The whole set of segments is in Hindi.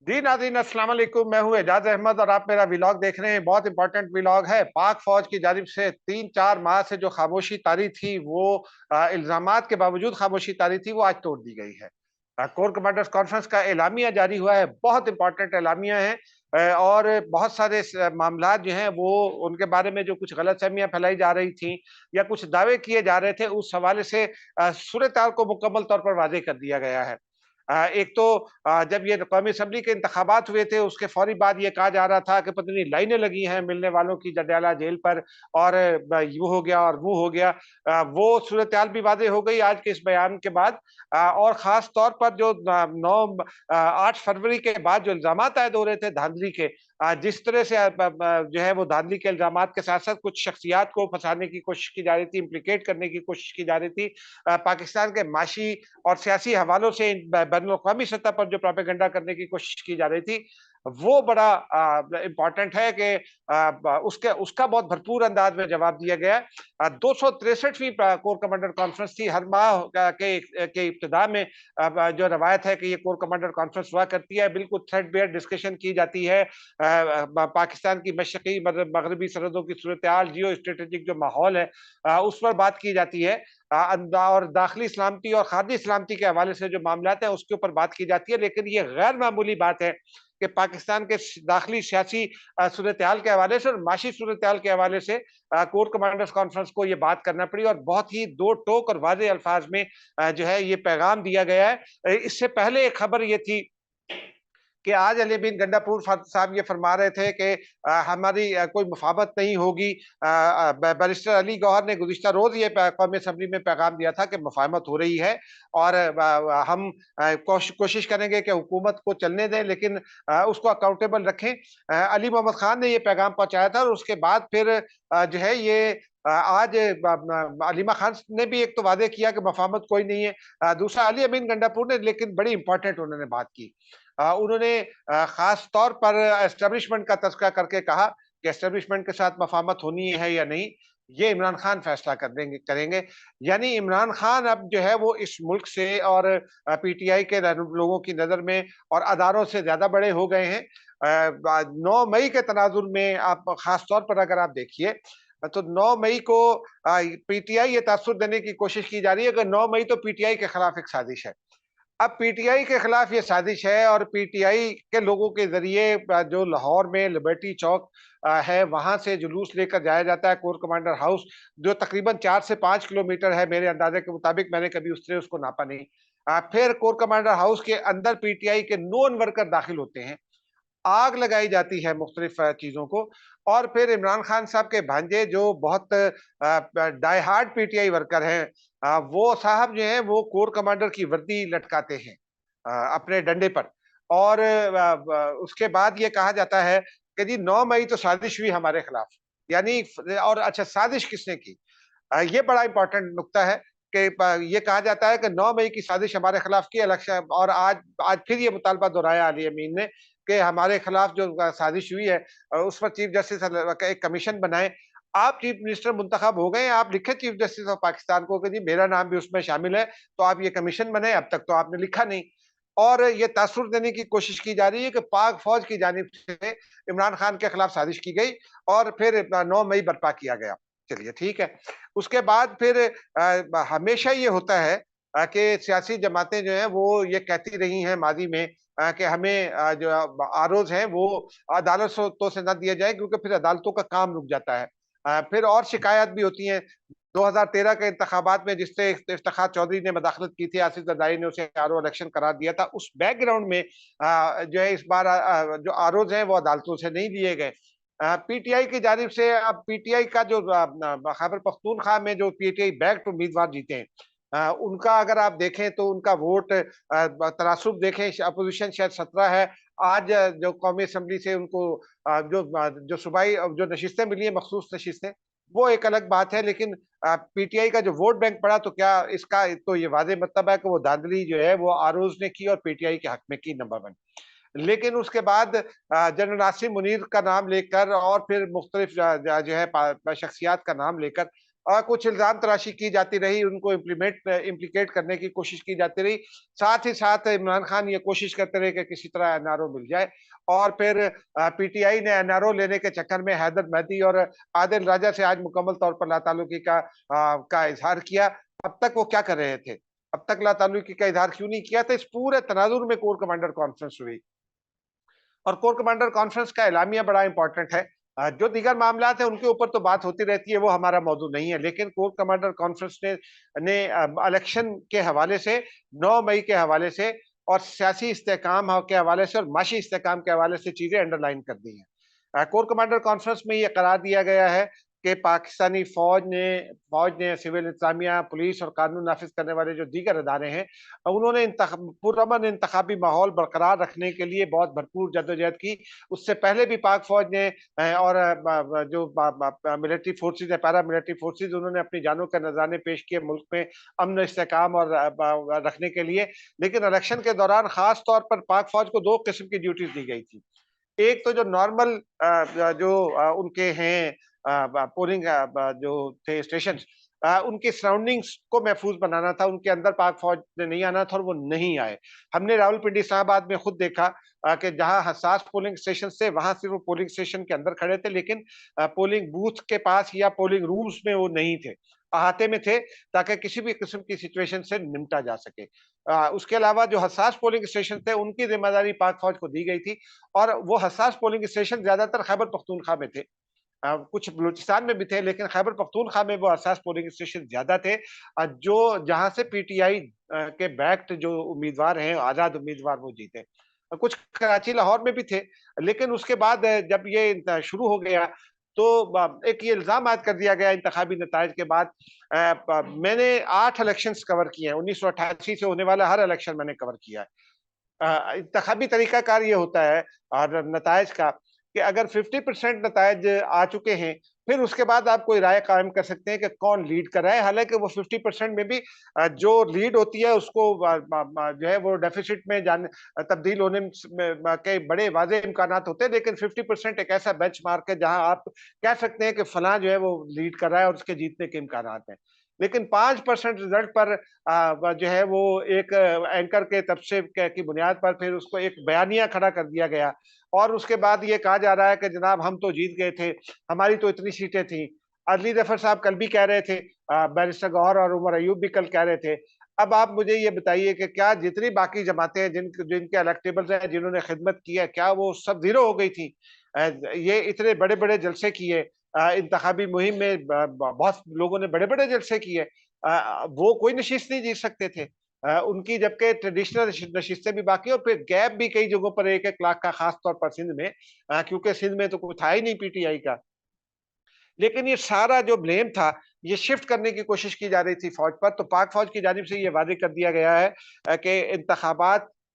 जी नाज़रीन अस्सलाम वालेकुम। मैं हूँ एजाज अहमद और आप मेरा व्लॉग देख रहे हैं। बहुत इंपॉर्टेंट व्लॉग है। पाक फौज की जानिब से 3-4 माह से जो खामोशी तारी थी वो इल्जामात के बावजूद खामोशी तारी थी वो आज तोड़ दी गई है। कोर कमांडर्स कॉन्फ्रेंस का एलामिया जारी हुआ है। बहुत इंपॉर्टेंट एलामिया है और बहुत सारे मामलात जो हैं वो उनके बारे में जो कुछ गलतफहमियां फैलाई जा रही थी या कुछ दावे किए जा रहे थे उस हवाले से सूरत को मुकम्मल तौर पर वाज़ेह कर दिया गया है। एक तो जब ये कौमी असम्बली के इंतखाबात हुए थे उसके फौरी बाद ये कहा जा रहा था कि पता नहीं लाइनें लगी हैं मिलने वालों की जंडियाला जेल पर और यूँ हो गया और वो हो गया। वो सूरत-हाल भी वाज़ेह हो गई आज के इस बयान के बाद। और ख़ास तौर पर जो 8 फरवरी के बाद जो इल्ज़ामात आयद हो रहे थे धांधली के, जिस तरह से जो है वो धांधली के इल्ज़ामात के साथ-साथ कुछ शख्सियात को फँसाने की कोशिश की जा रही थी, इम्प्लिकेट करने की कोशिश की जा रही थी। पाकिस्तान के माशी और सियासी हवालों से बैनुल-अक़वामी सतह पर जो प्रोपेगेंडा करने की कोशिश की जा रही थी, वो बड़ा इम्पोर्टेंट है कि उसके उसका बहुत भरपूर अंदाज में जवाब दिया गया। 263वीं कोर कमांडर कॉन्फ्रेंस थी। हर माह के इब्तिदा में जो रवायत है कि ये कोर कमांडर कॉन्फ्रेंस हुआ करती है, बिल्कुल थ्रेडबेयर डिस्कशन की जाती है। पाकिस्तान की मशरक़ी मगरबी सरहदों की सूरत-हाल, जियो स्ट्रैटेजिक जो माहौल है उस पर बात की जाती है। और दाखिली सलामती और खारजी सलामती के हवाले से जो मामलात हैं उसके ऊपर बात की जाती है, लेकिन ये गैर मामूली बात है कि पाकिस्तान के दाखिली सियासी सूरत-हाल के हवाले से और माशी सूरत-हाल के हवाले से कोर कमांडर्स कॉन्फ्रेंस को ये बात करना पड़ी और बहुत ही दो टोक और वाज़ेह अल्फाज में जो है ये पैगाम दिया गया है। इससे पहले एक खबर ये थी कि आज अली बिन गंडापुर साहब ये फरमा रहे थे कि हमारी कोई मुफावत नहीं होगी। बैरिस्टर अली गौहर ने गुज़िश्ता रोज़ ये कौमी असम्बली में पैगाम दिया था कि मुफ़ाहमत हो रही है और हम कोशिश करेंगे कि हुकूमत को चलने दें, लेकिन उसको अकाउंटेबल रखें। अली मोहम्मद खान ने ये पैगाम पहुँचाया था और उसके बाद फिर जो है ये आज अलीमा खान ने भी एक तो वादे किया कि मुफ़ाहमत कोई नहीं है। दूसरा अली अमीन गंडापुर ने लेकिन बड़ी इंपॉर्टेंट उन्होंने बात की। उन्होंने ख़ास तौर पर एस्टेब्लिशमेंट का तज़किरा करके कहा कि एस्टेब्लिशमेंट के साथ मफ़ाहमत होनी है या नहीं, ये इमरान खान फैसला करेंगे। यानी इमरान खान अब जो है वो इस मुल्क से और पीटीआई के लोगों की नज़र में और अदारों से ज़्यादा बड़े हो गए हैं। 9 मई के तनाज़ुर में आप ख़ास तौर पर अगर आप देखिए तो 9 मई को पीटीआई ये तासुर देने की कोशिश की जा रही है कि 9 मई तो पीटीआई के खिलाफ एक साजिश है। अब पीटीआई के खिलाफ ये साजिश है और पीटीआई के लोगों के ज़रिए जो लाहौर में लिबर्टी चौक है, वहाँ से जुलूस लेकर जाया जाता है कोर कमांडर हाउस, जो तकरीबन 4 से 5 किलोमीटर है मेरे अंदाज़े के मुताबिक, मैंने कभी उस तरह उसको नापा नहीं। फिर कोर कमांडर हाउस के अंदर पीटीआई के नोन वर्कर दाखिल होते हैं। आग लगाई जाती है मुख्तलिफ चीज़ों को और फिर इमरान खान साहब के भांजे जो बहुत डाई हार्ड पीटीआई वर्कर हैं, वो साहब जो हैं वो कोर कमांडर की वर्दी लटकाते हैं अपने डंडे पर और उसके बाद ये कहा जाता है कि जी 9 मई तो साजिश हुई हमारे खिलाफ। यानी और अच्छा साजिश किसने की? ये बड़ा इंपॉर्टेंट नुक्ता है कि ये कहा जाता है कि 9 मई की साजिश हमारे खिलाफ की इलेक्शन और आज आज फिर ये मुतालबा दोहराया अली अमीन ने कि हमारे खिलाफ जो साजिश हुई है उस पर चीफ जस्टिस का एक कमीशन बनाएं। आप चीफ मिनिस्टर मुंतखब हो गए हैं, आप लिखे चीफ जस्टिस ऑफ पाकिस्तान को कि जी मेरा नाम भी उसमें शामिल है, तो आप ये कमीशन बनाएं। अब तक तो आपने लिखा नहीं और ये तासुर देने की कोशिश की जा रही है कि पाक फौज की जानिब से इमरान खान के खिलाफ साजिश की गई और फिर 9 मई बर्पा किया गया। चलिए ठीक है। उसके बाद फिर हमेशा ये होता है कि सियासी जमातें जो हैं वो ये कहती रही हैं माज़ी में कि हमें जो आरोज़ हैं वो अदालतों से ना दिया जाए क्योंकि फिर अदालतों का काम रुक जाता है। फिर और शिकायत भी होती हैं। 2013 के इंतखाबात में जिससे इफ्तिखार चौधरी ने मदाखलत की थी, आसिफ जरदारी ने उसे आरओ इलेक्शन करार दिया था। उस बैकग्राउंड में जो है इस बार जो आरोज़ हैं वो अदालतों से नहीं दिए गए। पीटीआई की जानिब से अब पीटीआई का जो खैबर पख्तूनख्वा में जो पीटीआई बैक्ड उम्मीदवार जीते हैं, उनका अगर आप देखें तो उनका वोट तनासुब देखें, अपोजिशन शायद 17 है। आज जो कौमी असम्बली से उनको जो सूबाई जो नशिस्तें मिली हैं, मखसूस नशिस्तें, वो एक अलग बात है, लेकिन पीटीआई का जो वोट बैंक पड़ा तो क्या इसका तो ये वाज़ेह मतलब है कि वो धांधली जो है वो आरोज़ ने की और पीटीआई के हक में की, नंबर 1। लेकिन उसके बाद जनरल नासिर मुनीर का नाम लेकर और फिर मुख्तलिफ जो है शख्सियात का नाम लेकर कुछ इल्ज़ाम तराशी की जाती रही, उनको इम्प्लीकेट करने की कोशिश की जाती रही। साथ ही साथ इमरान खान ये कोशिश करते रहे कि किसी तरह एनआरओ मिल जाए और फिर पीटीआई ने एनआरओ लेने के चक्कर में हैदर मेहदी और आदिल राजा से आज मुकम्मल तौर पर लाताल्लुकी का इज़हार किया। अब तक वो क्या कर रहे थे? अब तक लाताल्लुकी का इज़हार क्यों नहीं किया था? इस पूरे तनाज़ुर में कोर कमांडर कॉन्फ्रेंस हुई। और कोर कमांडर कॉन्फ्रेंस का एलामिया बड़ा इंपॉर्टेंट है। जो दीगर मामलात हैं उनके ऊपर तो बात होती रहती है, वो हमारा मौजू नहीं है, लेकिन कोर कमांडर कॉन्फ्रेंस ने इलेक्शन के हवाले से, 9 मई के हवाले से और सियासी इस्तेहकाम के हवाले से और माशी इस्तेहकाम के हवाले से चीजें अंडरलाइन कर दी हैं। कोर कमांडर कॉन्फ्रेंस में ये करार दिया गया है कि पाकिस्तानी फौज ने सिविल इंतजामिया, पुलिस और कानून नाफिज करने वाले जो दीगर अदारे हैं, उन्होंने पुरअमन इंतखाबी माहौल बरकरार रखने के लिए बहुत भरपूर जद्दोजहद की। उससे पहले भी पाक फौज ने और जो मिलिट्री फोर्सेज है, पैरा मिलिट्री फोर्सेज, उन्होंने अपनी जानों के नजराने पेश किए मुल्क में अमन इस्तेकाम और रखने के लिए। लेकिन इलेक्शन के दौरान खास तौर पर पाक फौज को 2 किस्म की ड्यूटीज दी गई थी। एक तो जो नॉर्मल जो उनके हैं पोलिंग जो थे स्टेशन, उनके सराउंडिंग्स को महफूज बनाना था, उनके अंदर पाक फौज ने नहीं आना था और वो नहीं आए। हमने रावलपिंडी इस्लामाबाद में खुद देखा कि जहां हसास पोलिंग स्टेशन थे वहां सिर्फ वो पोलिंग स्टेशन के अंदर खड़े थे, लेकिन पोलिंग बूथ के पास या पोलिंग रूम्स में वो नहीं थे, अहाते में थे, ताकि किसी भी किस्म की सिचुएशन से निपटा जा सके। उसके अलावा जो हसास पोलिंग स्टेशन थे उनकी जिम्मेदारी पाक फौज को दी गई थी और वो हसास पोलिंग स्टेशन ज्यादातर खैबर पख्तूनख्वा में थे। कुछ बलूचिस्तान में भी थे, लेकिन खैबर पख्तूनख्वा में वो हसास पोलिंग स्टेशन ज्यादा थे, जो जहां से पीटीआई के बैक्ड जो उम्मीदवार हैं, आजाद उम्मीदवार, वो जीते। कुछ कराची लाहौर में भी थे, लेकिन उसके बाद जब ये शुरू हो गया तो एक ये इल्जाम आयद कर दिया गया इंतखाबी नतायज के बाद। मैंने 8 इलेक्शंस कवर किए हैं, 1988 से होने वाला हर इलेक्शन मैंने कवर किया है। इंतखाबी तरीकाकार ये होता है और नतायज का कि अगर 50% नतायज आ चुके हैं, फिर उसके बाद आप कोई राय कायम कर सकते हैं कि कौन लीड कर रहा है। हालांकि वो 50% में भी जो लीड होती है उसको जो है वो डेफिसिट में तब्दील होने के बड़े वाजे इम्कानात होते हैं, लेकिन 50% एक ऐसा बेंच मार्क है जहां आप कह सकते हैं कि फलां जो है वो लीड कर रहा है और उसके जीतने के इम्कानात हैं। लेकिन 5% रिजल्ट पर जो है वो एक एंकर के तबसे की बुनियाद पर फिर उसको एक बयानिया खड़ा कर दिया गया और उसके बाद ये कहा जा रहा है कि जनाब हम तो जीत गए थे, हमारी तो इतनी सीटें थी। अदली जफर साहब कल भी कह रहे थे, बैरिस्टर गौहर और उमर अयूब भी कल कह रहे थे। अब आप मुझे ये बताइए कि क्या जितनी बाकी जमातें हैं जिनके इलेक्टेबल्स हैं, जिन्होंने खिदमत की है, क्या वो सब जीरो हो गई थी? ये इतने बड़े बड़े जलसे किए, इंतखाबी मुहिम में बहुत लोगों ने बड़े बड़े जलसे किए, वो कोई नशिस्त नहीं जीत सकते थे। उनकी जबकि ट्रेडिशनल नशिस्तें भी बाकी और फिर गैप भी कई जगहों पर 1-1 लाख का, खास तौर पर सिंध में, क्योंकि सिंध में तो कुछ था ही नहीं पीटीआई का। लेकिन ये सारा जो ब्लेम था, ये शिफ्ट करने की कोशिश की जा रही थी फौज पर। तो पाक फौज की जानिब से ये वादे कर दिया गया है कि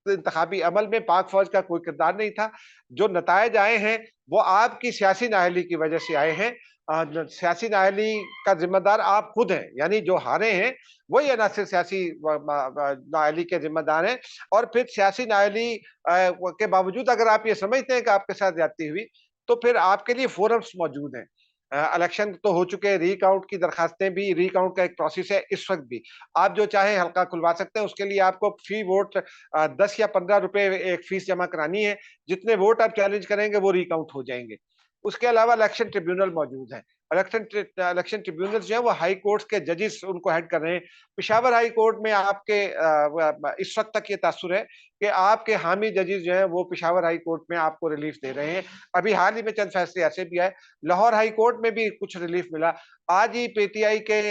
इंतखाबी अमल में पाक फौज का कोई किरदार नहीं था। जो नतायज आए हैं वो आपकी सियासी नाअहली की वजह से आए हैं। सियासी नाअहली का जिम्मेदार आप खुद हैं, यानी जो हारे हैं वही अनासिर सियासी नाअहली के जिम्मेदार हैं। और फिर सियासी नाअहली के बावजूद अगर आप ये समझते हैं कि आपके साथ ज्यादती हुई, तो फिर आपके लिए फोरम्स मौजूद हैं। इलेक्शन तो हो चुके हैं, रीकाउंट की दरखास्तें भी, रीकाउंट का एक प्रोसेस है इस वक्त भी। आप जो चाहे हल्का खुलवा सकते हैं, उसके लिए आपको फी वोट 10 या 15 रुपए एक फीस जमा करानी है। जितने वोट आप चैलेंज करेंगे वो रीकाउंट हो जाएंगे। उसके अलावा इलेक्शन ट्रिब्यूनल मौजूद है। इलेक्शन ट्रिब्यूनल जो है वो हाई कोर्ट के जजेस उनको हेड कर रहे हैं। पिशावर हाई कोर्ट में आपके इस वक्त तक ये तासुर है कि आपके हामी जजेस जो हैं वो पिशावर हाई कोर्ट में आपको रिलीफ दे रहे हैं। अभी हाल ही में चंद फैसले ऐसे भी आए, लाहौर हाई कोर्ट में भी कुछ रिलीफ मिला। आज ही पीटीआई के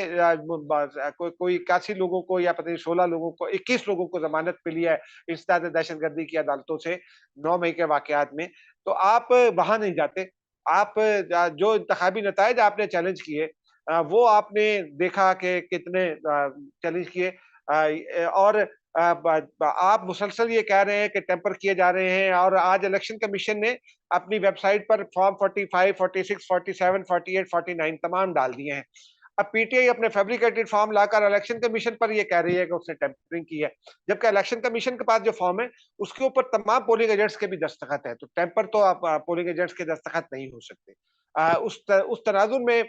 कोई 81 लोगों को या पता नहीं 16 लोगों को, 21 लोगों को जमानत मिली है इंसदाद दहशतगर्दी की अदालतों से 9 मई के वाकयात में। तो आप वहां नहीं जाते, आप जो इंतखाबी नतायज आपने चैलेंज किए, वो आपने देखा कि कितने चैलेंज किए, और आप मुसलसल ये कह रहे हैं कि टेम्पर किए जा रहे हैं। और आज इलेक्शन कमीशन ने अपनी वेबसाइट पर फॉर्म 45, 46, 47, 48, 49 तमाम डाल दिए हैं। अब पीटीआई अपने फैब्रिकेटेड फॉर्म लाकर इलेक्शन कमीशन पर ये कह रही है कि उसने टेम्परिंग की है, जबकि इलेक्शन कमीशन के पास जो फॉर्म है उसके ऊपर तमाम पोलिंग एजेंट्स के भी दस्तखत है। तो टेम्पर तो आप पोलिंग एजेंट्स के दस्तखत नहीं हो सकते। उस तनाजुर में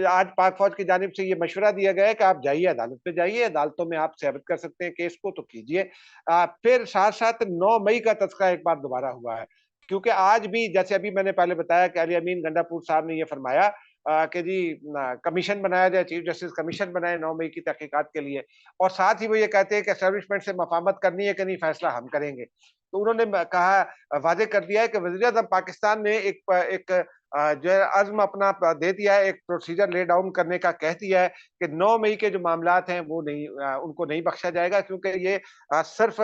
आज पाक फौज की जानिब से ये मशवरा दिया गया है कि आप जाइए, अदालत में जाइए, अदालतों में आप साबित कर सकते हैं केस को तो कीजिए। फिर साथ-साथ 9 मई का तज़किरा एक बार दोबारा हुआ है, क्योंकि आज भी जैसे अभी मैंने पहले बताया कि अली अमीन गंडापुर साहब ने ये फरमाया कि जी कमीशन बनाया जाए, चीफ जस्टिस कमीशन बनाए 9 मई की तहकीकात के लिए, और साथ ही वो ये कहते हैं कि एस्टेब्लिशमेंट से मफाहमत करनी है कि नहीं, फैसला हम करेंगे। तो उन्होंने कहा, वाज़ेह कर दिया है कि वज़ीर-ए-आज़म पाकिस्तान ने एक जो है अज़्म अपना दे दिया है, एक प्रोसीजर ले डाउन करने का कह दिया है कि 9 मई के जो मामलात हैं वो नहीं, उनको नहीं बख्शा जाएगा, क्योंकि ये सिर्फ़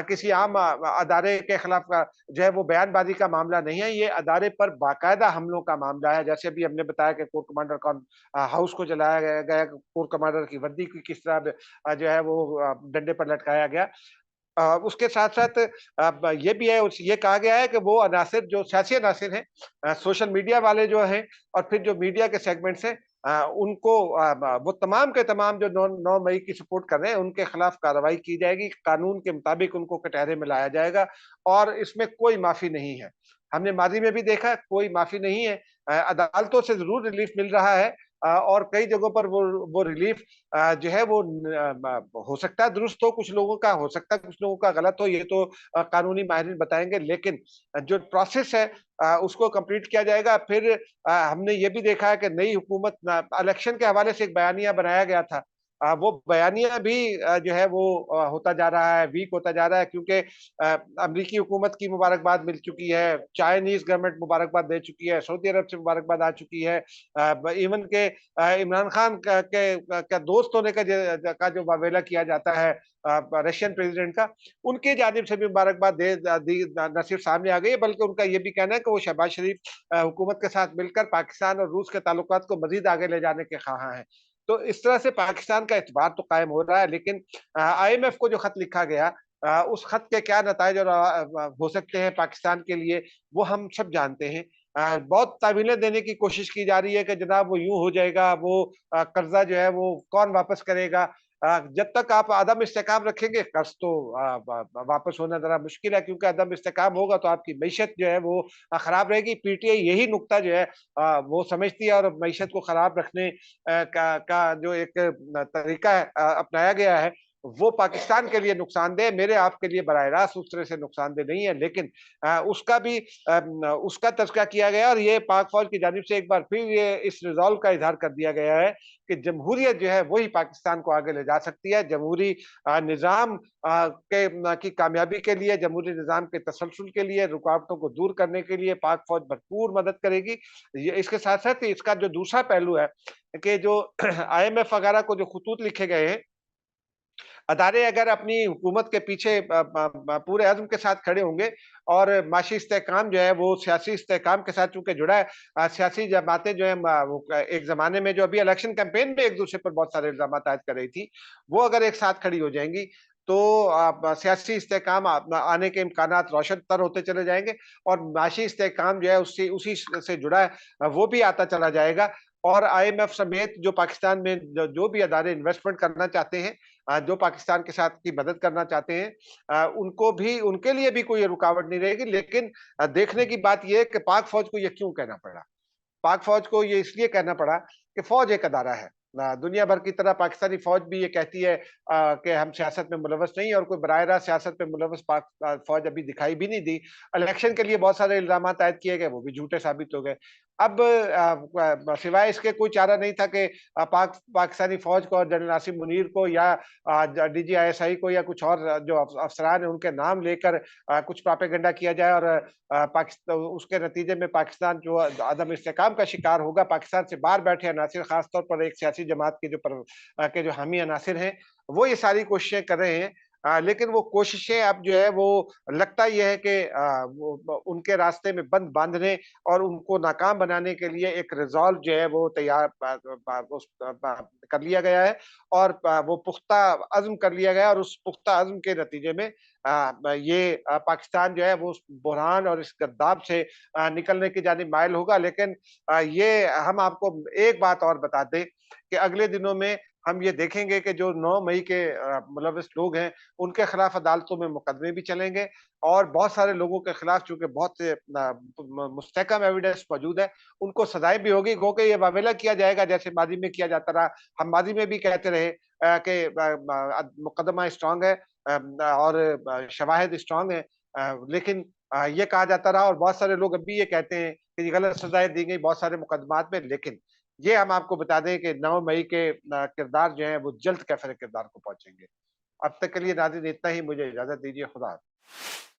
किसी आम अदारे के खिलाफ जो है वो बयानबाज़ी का मामला नहीं है, ये अदारे पर बाकायदा हमलों का मामला है। जैसे अभी हमने बताया कि कोर कमांडर हाउस को जलाया गया, कोर कमांडर की वर्दी को किस तरह जो है वो डंडे पर लटकाया गया। उसके साथ-साथ ये भी है, ये कहा गया है कि वो अनासिर जो सियासी अनासिर हैं, सोशल मीडिया वाले जो हैं और फिर जो मीडिया के सेगमेंट्स हैं, उनको वो तमाम के तमाम जो 9 मई की सपोर्ट कर रहे हैं, उनके खिलाफ कार्रवाई की जाएगी, कानून के मुताबिक उनको कटहरे में लाया जाएगा और इसमें कोई माफ़ी नहीं है। हमने माज़ी में भी देखा, कोई माफ़ी नहीं है। अदालतों से ज़रूर रिलीफ मिल रहा है, और कई जगहों पर वो रिलीफ जो है वो हो सकता है दुरुस्त हो, कुछ लोगों का हो सकता है, कुछ लोगों का गलत हो, ये तो कानूनी माहिरीन बताएँगे, लेकिन जो प्रोसेस है उसको कंप्लीट किया जाएगा। फिर हमने ये भी देखा है कि नई हुकूमत इलेक्शन के हवाले से एक बयानिया बनाया गया था। वो बयानिया भी जो है वो होता जा रहा है, वीक होता जा रहा है, क्योंकि अमरीकी हुकूमत की मुबारकबाद मिल चुकी है, चाइनीज़ गवर्नमेंट मुबारकबाद दे चुकी है, सऊदी अरब से मुबारकबाद आ चुकी है। इवन के इमरान खान का दोस्त होने का जो वावेला किया जाता है रशियन प्रेसिडेंट का, उनकी जानिब से भी मुबारकबाद न सिर्फ सामने आ गई है, बल्कि उनका ये भी कहना है कि वो शहबाज शरीफ हुकूमत के साथ मिलकर पाकिस्तान और रूस के ताल्लुकात को मज़ीद आगे ले जाने के ख़्वाहां हैं। तो इस तरह से पाकिस्तान का एतबार तो कायम हो रहा है, लेकिन आईएमएफ को जो खत लिखा गया, उस खत के क्या नताइज और हो सकते हैं पाकिस्तान के लिए, वो हम सब जानते हैं। बहुत तावीलें देने की कोशिश की जा रही है कि जनाब वो यूँ हो जाएगा, वो कर्ज़ा जो है वो कौन वापस करेगा? जब तक आप अदम इस्तेकाम रखेंगे, कर्ज़ तो वापस होना ज़रा मुश्किल है, क्योंकि अदम इस्तेकाम होगा तो आपकी मईशत जो है वो खराब रहेगी। पीटीआई यही नुक्ता जो है वो समझती है, और मईशत को खराब रखने का जो एक तरीका है अपनाया गया है, वो पाकिस्तान के लिए नुकसानदेह, मेरे आपके लिए बराह रास्त उस तरह से नुकसानदेह नहीं है, लेकिन उसका भी उसका तज़किरा किया गया, और ये पाक फ़ौज की जानिब से एक बार फिर ये इस रिज़ॉल्व का इज़हार कर दिया गया है कि जमहूरियत जो है वही पाकिस्तान को आगे ले जा सकती है। जमहूरी निज़ाम की कामयाबी के लिए, जमहूरी निज़ाम के तसलसल के लिए, रुकावटों को दूर करने के लिए पाक फ़ौज भरपूर मदद करेगी। ये इसके साथ-साथ इसका जो दूसरा पहलू है कि जो आईएमएफ वगैरह को जो खतूत लिखे गए हैं, अदारे अगर अपनी हुकूमत के पीछे पूरे अज़्म के साथ खड़े होंगे, और माशी इस्तेहकाम जो है वो सियासी इस्तेहकाम के साथ चूँकि जुड़ा है, सियासी जमातें जो हैं वो एक ज़माने में जो अभी इलेक्शन कैंपेन में एक-दूसरे पर बहुत सारे इल्ज़ामात आयद कर रही थी, वो अगर एक साथ खड़ी हो जाएँगी, तो सियासी इस्तेहकाम आने के इम्कानात रोशन तर होते चले जाएँगे, और माशी इस्तेहकाम जो है उससे उसी से जुड़ा है, वो भी आता चला जाएगा। और आईएमएफ समेत जो पाकिस्तान में जो भी अदारे इन्वेस्टमेंट करना चाहते हैं, जो पाकिस्तान के साथ की मदद करना चाहते हैं, उनको भी, उनके लिए भी कोई रुकावट नहीं रहेगी। लेकिन देखने की बात ये है कि पाक फ़ौज को ये क्यों कहना पड़ा? पाक फ़ौज को ये इसलिए कहना पड़ा कि फ़ौज एक अदारा है। दुनिया भर की तरह पाकिस्तानी फ़ौज भी ये कहती है कि हम सियासत में मुलव्वस नहीं हैं, और कोई बराह रास्त सियासत में मुलव्वस फ़ौज अभी दिखाई भी नहीं दी। इलेक्शन के लिए बहुत सारे इल्ज़ामात आयद किए गए, वो भी झूठे साबित हो गए। अब सिवाय इसके कोई चारा नहीं था कि पाकिस्तानी फ़ौज को और जनरल आसिम मुनीर को, या डीजीआईएसआई को, या कुछ और जो अफ़सरान हैं उनके नाम लेकर कुछ प्रोपेगेंडा किया जाए, और उसके नतीजे में पाकिस्तान जो अदम इस्तेहकाम का शिकार होगा, पाकिस्तान से बाहर बैठे अनासिर, खास तौर पर एक सियासी जमात के जो हामी अनासिर हैं, वो ये सारी कोशिशें कर रहे हैं। लेकिन वो कोशिशें अब जो है वो लगता ये है कि वो उनके रास्ते में बंद बाँधने और उनको नाकाम बनाने के लिए एक रिज़ॉल्व जो है वो तैयार कर लिया गया है, और वो पुख्ता अज़्म कर लिया गया है, और उस पुख्ता अज़्म के नतीजे में ये पाकिस्तान जो है वो उस बुहरान और इस गर्दाब से निकलने की जानिब माइल होगा। लेकिन ये हम आपको एक बात और बता दें कि अगले दिनों में हम ये देखेंगे कि जो 9 मई के मुलव्विस लोग हैं, उनके खिलाफ अदालतों में मुकदमे भी चलेंगे और बहुत सारे लोगों के खिलाफ चूँकि बहुत से मुस्तहकम एविडेंस मौजूद है, उनको सज़ाएँ भी होगी, गो के ये वावेला किया जाएगा जैसे माज़ी में किया जाता रहा। हम माज़ी में भी कहते रहे कि मुकदमा स्ट्रॉन्ग है और शवाहिद स्ट्रॉन्ग है लेकिन ये कहा जाता रहा और बहुत सारे लोग अब भी ये कहते हैं कि गलत सज़ाएँ दी गई बहुत सारे मुकदमात में, लेकिन ये हम आपको बता दें कि 9 मई के किरदार जो हैं, वो जल्द कैफ़े किरदार को पहुँचेंगे। अब तक के लिए नाज़रीन इतना ही, मुझे इजाज़त दीजिए, खुदा हाफ़िज़।